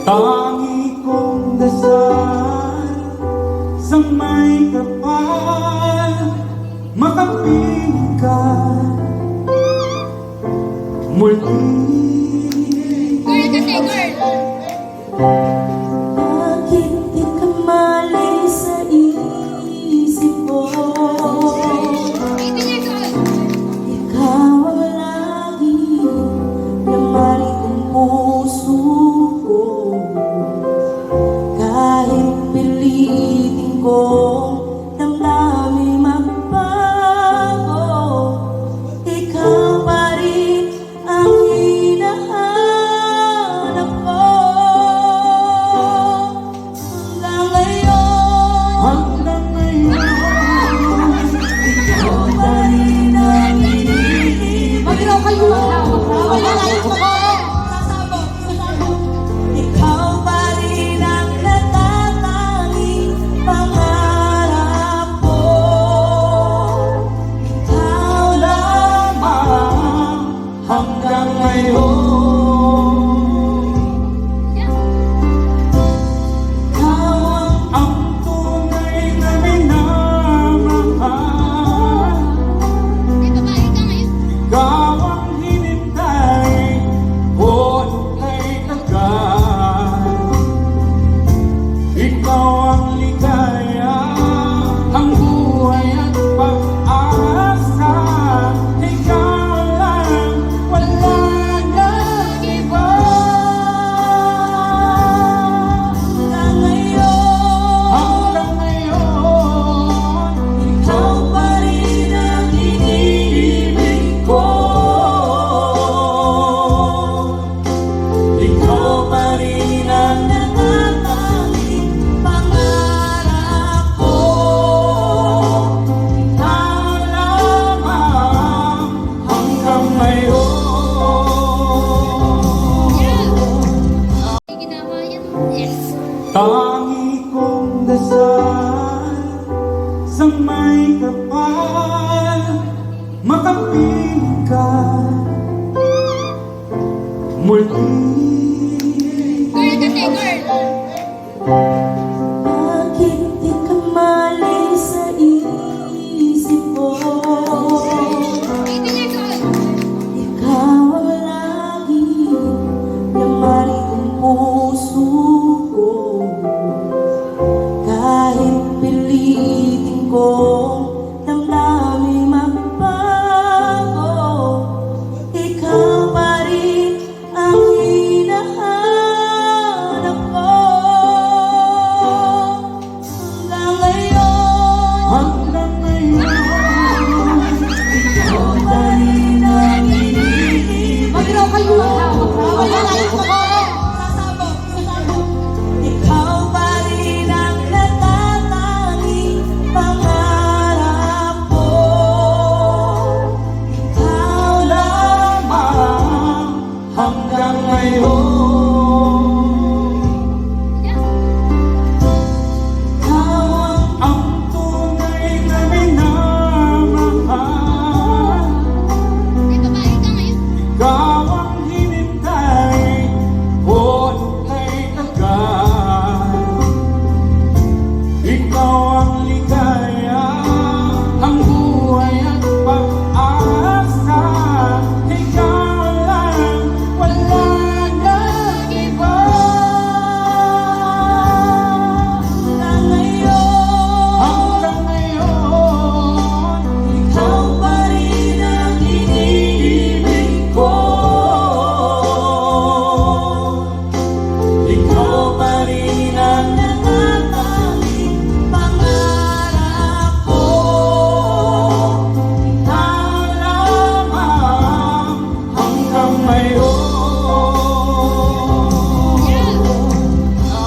Tangi kong dasal sa may kapal, makapiling ka muli. Bakit di ka mali sa isip ko? Ikaw ang lagi lamarin ng puso ko. Kahit pilitin ko damdamin magbago, ikaw pa rin ang hinahanap ko. Hanggang ngayon, ikaw pa rin ang hinihingi. Mag-ilaw kayo! Ikaw pa rin ang natatanging pangarap ko. Ikaw lamang Hanggang ngayon, ang tunay na minamahal. Ikaw ang hinintay ko kay agad. Ikaw ang ligaya, ang buhay at pag-asa. Ikaw lang, wala nang iba. hanggang ngayon, ikaw pa rin ang iniibig ko. Ikaw pa rin ang natatanging pangarap ko. Ikaw lamang hanggang ngayon. Tangi kong dasal sa may kapal, makapiling ka muli. Bakit di ka mali sa isip ko? Ikaw ang lagi lamarin ng puso ko. Kahit pilitin ko damdamin magbago, ikaw pa rin ang hinahanap ko. Hanggang ngayon, ikaw pa rin ang hinihingi. Mag-ilaw kayo! Ikaw pa rin ang natatanging pangarap ko. Ikaw lamang Hanggang ngayon.